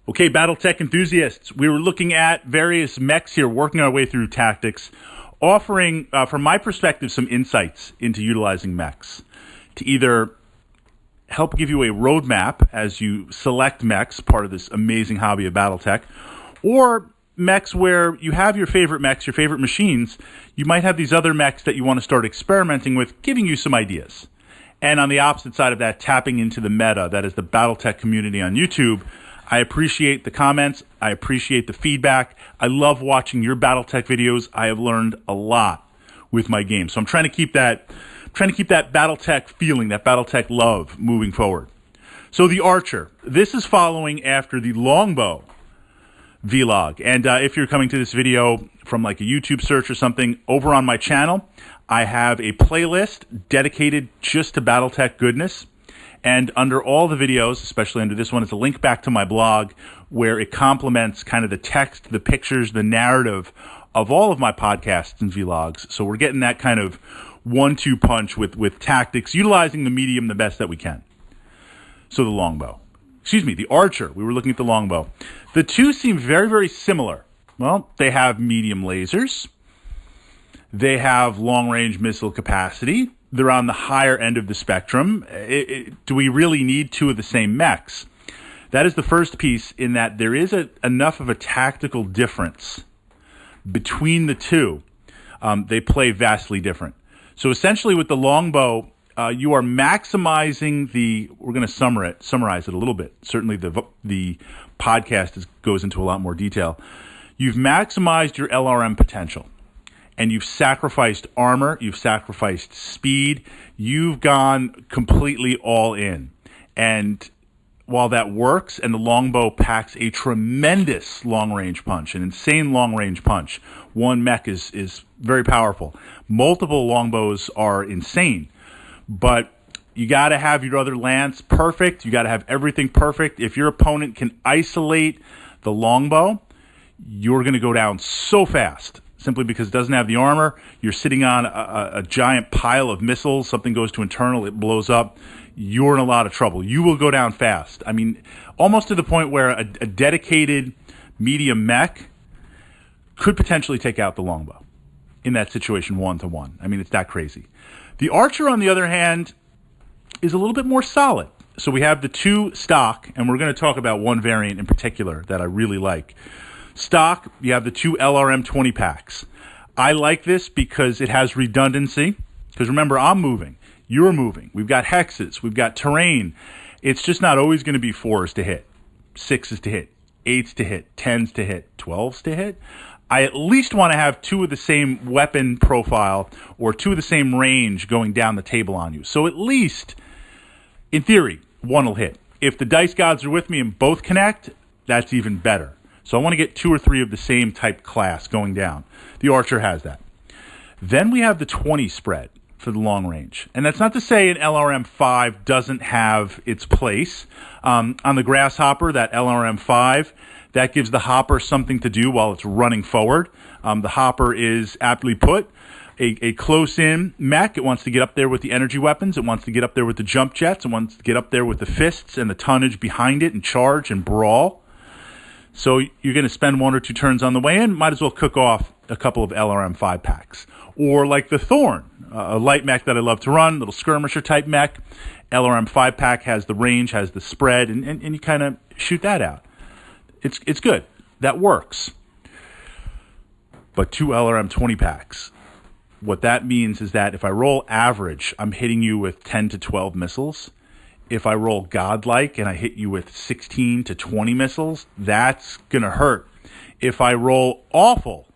Okay, Battletech enthusiasts, we were looking at various mechs here, working our way through tactics, offering, from my perspective, some insights into utilizing mechs to either help give you a roadmap as you select mechs, part of this amazing hobby of Battletech, or mechs where you have your favorite mechs, your favorite machines. You might have these other mechs that you want to start experimenting with, giving you some ideas. And on the opposite side of that, tapping into the meta, that is the Battletech community on YouTube. I appreciate the comments. I appreciate the feedback. I love watching your Battletech videos. I have learned a lot with my game. So I'm trying to keep that Battletech feeling, that Battletech love moving forward. So the Archer. This is following after the Longbow vlog. And if you're coming to this video from like a YouTube search or something, over on my channel, I have a playlist dedicated just to Battletech goodness. And under all the videos, especially under this one, is a link back to my blog where it complements kind of the text, the pictures, the narrative of all of my podcasts and vlogs. So we're getting that kind of 1-2 punch with tactics, utilizing the medium the best that we can. So the Archer. We were looking at the Longbow. The two seem very, very similar. Well, they have medium lasers. They have long-range missile capacity. They're on the higher end of the spectrum. Do we really need two of the same mechs? That is the first piece, in that there is enough of a tactical difference between the two. They play vastly different. So essentially with the Longbow, you are maximizing we're going to summarize it a little bit. Certainly the podcast goes into a lot more detail. You've maximized your LRM potential. And you've sacrificed armor, you've sacrificed speed, you've gone completely all in. And while that works, and the Longbow packs a tremendous long-range punch, an insane long-range punch, one mech is very powerful. Multiple Longbows are insane, but you got to have your other lance perfect, you got to have everything perfect. If your opponent can isolate the Longbow, you're going to go down so fast. Simply because it doesn't have the armor. You're sitting on a giant pile of missiles. Something goes to internal, it blows up. You're in a lot of trouble. You will go down fast. I mean, almost to the point where a dedicated medium mech could potentially take out the Longbow in that situation 1-to-1. I mean, it's that crazy. The Archer, on the other hand, is a little bit more solid. So we have the two stock, and we're going to talk about one variant in particular that I really like. Stock, you have the two LRM 20 packs. I like this because it has redundancy. Because remember, I'm moving. You're moving. We've got hexes. We've got terrain. It's just not always going to be 4s to hit, 6s to hit, 8s to hit, 10s to hit, 12s to hit. I at least want to have two of the same weapon profile or two of the same range going down the table on you. So at least, in theory, one will hit. If the dice gods are with me and both connect, that's even better. So I want to get 2 or 3 of the same type class going down. The Archer has that. Then we have the 20 spread for the long range. And that's not to say an LRM 5 doesn't have its place. On the Grasshopper, that LRM 5, that gives the Hopper something to do while it's running forward. The Hopper is aptly put. A close-in mech. It wants to get up there with the energy weapons. It wants to get up there with the jump jets. It wants to get up there with the fists and the tonnage behind it and charge and brawl. So you're going to spend 1 or 2 turns on the way in. Might as well cook off a couple of LRM 5 packs. Or like the Thorn, a light mech that I love to run, little skirmisher type mech. LRM 5 pack has the range, has the spread, and you kind of shoot that out. It's good. That works. But 2 LRM 20 packs. What that means is that if I roll average, I'm hitting you with 10 to 12 missiles. If I roll godlike and I hit you with 16 to 20 missiles, that's going to hurt. If I roll awful,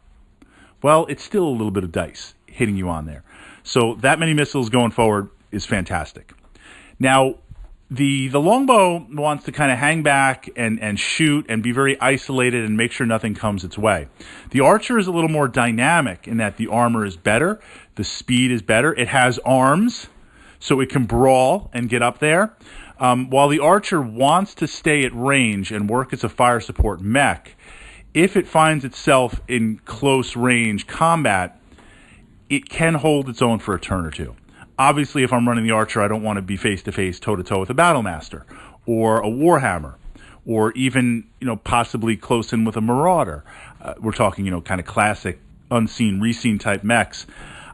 well, it's still a little bit of dice hitting you on there. So that many missiles going forward is fantastic. Now, the Longbow wants to kind of hang back and shoot and be very isolated and make sure nothing comes its way. The Archer is a little more dynamic in that the armor is better, the speed is better, it has arms, so it can brawl and get up there. While the Archer wants to stay at range and work as a fire support mech, if it finds itself in close range combat, it can hold its own for a turn or two. Obviously, if I'm running the Archer, I don't want to be face-to-face, toe-to-toe with a Battlemaster or a Warhammer or even, possibly close in with a Marauder. We're talking, kind of classic unseen, reseen type mechs.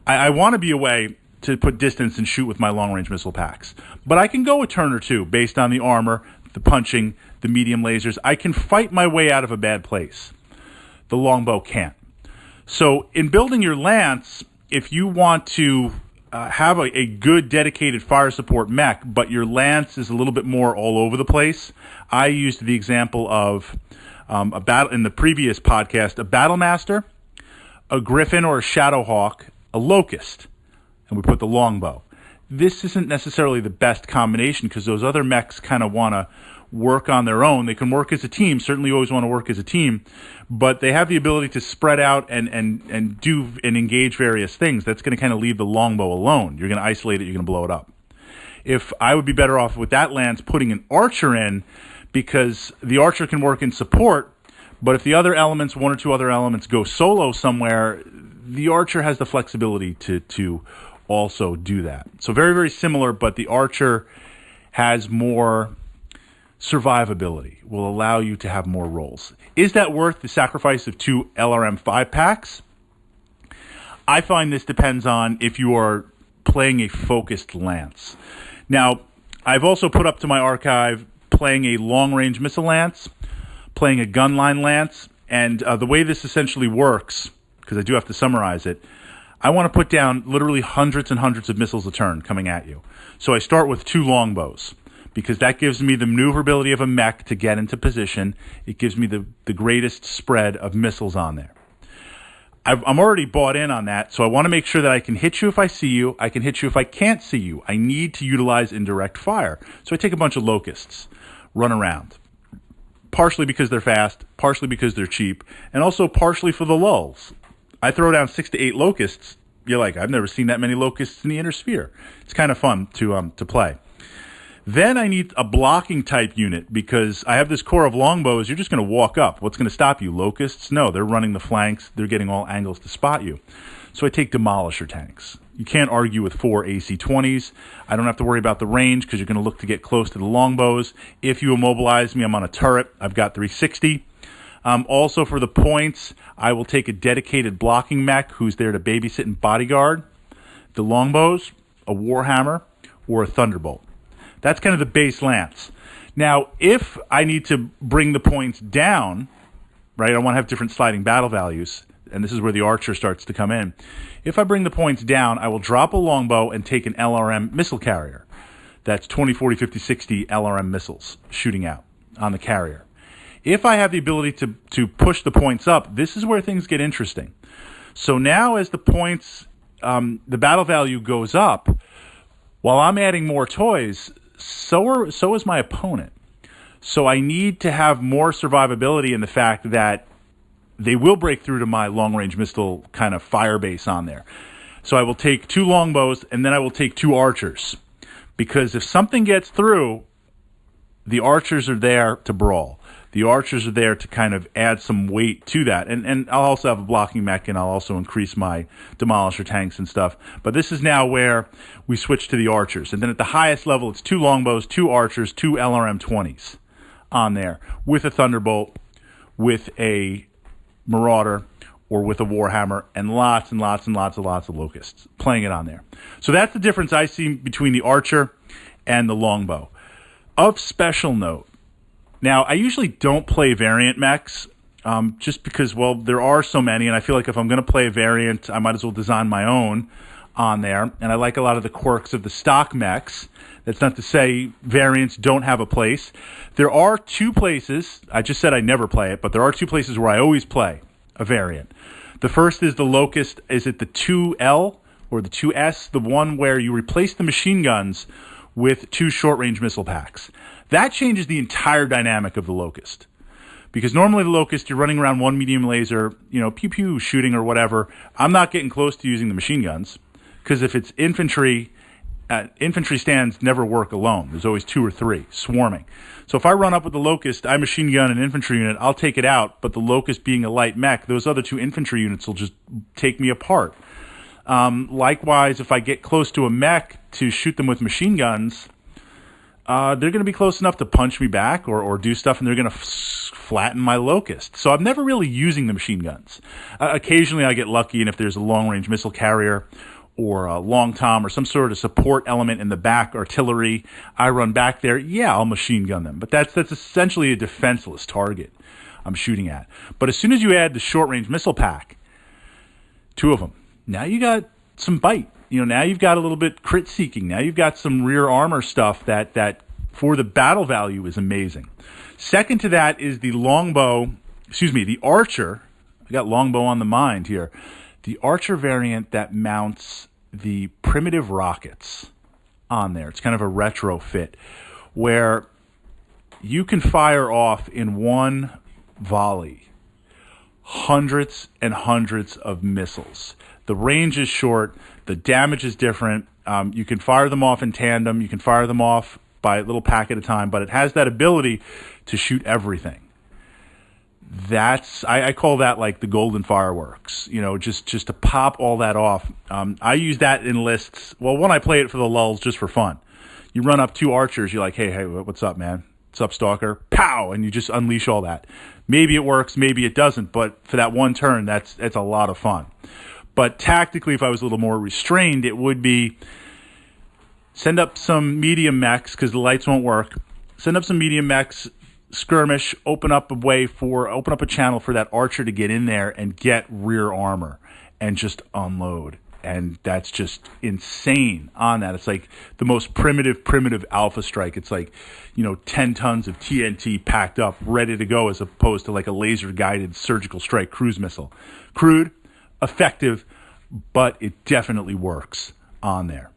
I want to be a way to put distance and shoot with my long-range missile packs. But I can go a turn or two based on the armor, the punching, the medium lasers. I can fight my way out of a bad place. The Longbow can't. So in building your lance, if you want to have a good dedicated fire support mech, but your lance is a little bit more all over the place, I used the example of a battle in the previous podcast, a Battlemaster, a Griffin or a Shadowhawk, a Locust, and we put the Longbow. This isn't necessarily the best combination because those other mechs kind of want to work on their own. They can work as a team. Certainly you always want to work as a team, but they have the ability to spread out and do and engage various things. That's going to kind of leave the Longbow alone. You're going to isolate it. You're going to blow it up. If I would be better off with that lance putting an archer in, because the archer can work in support, but if the other elements, one or two other elements, go solo somewhere, the archer has the flexibility to also do that. So very, very similar, but the archer has more survivability, will allow you to have more rolls. Is that worth the sacrifice of 2 LRM 5 packs? I find this depends on if you are playing a focused lance. Now, I've also put up to my archive playing a long-range missile lance, playing a gunline lance, and the way this essentially works, because I do have to summarize it, I want to put down literally hundreds and hundreds of missiles a turn coming at you. So I start with 2 longbows, because that gives me the maneuverability of a mech to get into position. It gives me the greatest spread of missiles on there. I'm already bought in on that, so I want to make sure that I can hit you if I see you, I can hit you if I can't see you. I need to utilize indirect fire. So I take a bunch of locusts, run around. Partially because they're fast, partially because they're cheap, and also partially for the lulls. I throw down 6 to 8 locusts. You're like, I've never seen that many locusts in the inner sphere. It's kind of fun to play. Then I need a blocking type unit because I have this core of longbows. You're just going to walk up. What's going to stop you? Locusts? No, they're running the flanks. They're getting all angles to spot you. So I take demolisher tanks. You can't argue with 4 AC-20s. I don't have to worry about the range because you're going to look to get close to the longbows. If you immobilize me, I'm on a turret. I've got 360. Also for the points, I will take a dedicated blocking mech who's there to babysit and bodyguard the longbows, a Warhammer, or a Thunderbolt. That's kind of the base lance. Now, if I need to bring the points down, right, I want to have different sliding battle values, and this is where the archer starts to come in. If I bring the points down, I will drop a longbow and take an LRM missile carrier. That's 20, 40, 50, 60 LRM missiles shooting out on the carrier. If I have the ability to push the points up, this is where things get interesting. So now as the points, the battle value goes up, while I'm adding more toys, so is my opponent. So I need to have more survivability in the fact that they will break through to my long-range missile kind of fire base on there. So I will take 2 longbows, and then I will take 2 archers. Because if something gets through, the archers are there to brawl. The archers are there to kind of add some weight to that. And I'll also have a blocking mech, and I'll also increase my demolisher tanks and stuff. But this is now where we switch to the archers. And then at the highest level, it's 2 longbows, 2 archers, 2 LRM-20s on there, with a Thunderbolt, with a Marauder, or with a Warhammer, and lots and lots and lots of locusts playing it on there. So that's the difference I see between the archer and the longbow. Of special note, now I usually don't play variant mechs just because, well, there are so many, and I feel like if I'm going to play a variant, I might as well design my own on there. And I like a lot of the quirks of the stock mechs. That's not to say variants don't have a place. There are 2 places, I just said I never play it, but there are 2 places where I always play a variant. The first is the Locust. Is it the 2L or the 2S? The one where you replace the machine guns with 2 short-range missile packs. That changes the entire dynamic of the Locust. Because normally the Locust, you're running around 1 medium laser, pew-pew shooting or whatever. I'm not getting close to using the machine guns. Because if it's infantry, infantry stands never work alone. There's always 2 or 3 swarming. So if I run up with the Locust, I machine gun an infantry unit, I'll take it out. But the Locust being a light mech, those other 2 infantry units will just take me apart. Likewise, if I get close to a mech to shoot them with machine guns, they're going to be close enough to punch me back or do stuff, and they're going to flatten my locust. So I'm never really using the machine guns. Occasionally I get lucky, and if there's a long-range missile carrier or a long tom or some sort of support element in the back, artillery, I run back there, yeah, I'll machine gun them. But that's essentially a defenseless target I'm shooting at. But as soon as you add the short-range missile pack, 2 of them, now you got some bite. Now you've got a little bit crit seeking. Now you've got some rear armor stuff that for the battle value is amazing. Second to that is the the Archer. I got Longbow on the mind here. The Archer variant that mounts the primitive rockets on there. It's kind of a retrofit where you can fire off in one volley hundreds and hundreds of missiles. The range is short. The damage is different. You can fire them off in tandem. You can fire them off by a little pack at a time, but it has that ability to shoot everything. I call that like the golden fireworks, just to pop all that off. I use that in lists. Well, when I play it for the lulls, just for fun. You run up 2 archers, you're like, hey, what's up, man? What's up, stalker? Pow! And you just unleash all that. Maybe it works, maybe it doesn't, but for that one turn, that's a lot of fun. But tactically, if I was a little more restrained, it would be send up some medium mechs, because the lights won't work. Send up some medium mechs, skirmish, open up a channel for that archer to get in there and get rear armor and just unload. And that's just insane on that. It's like the most primitive alpha strike. It's like, 10 tons of TNT packed up, ready to go, as opposed to like a laser-guided surgical strike cruise missile. Crude, effective, but it definitely works on there.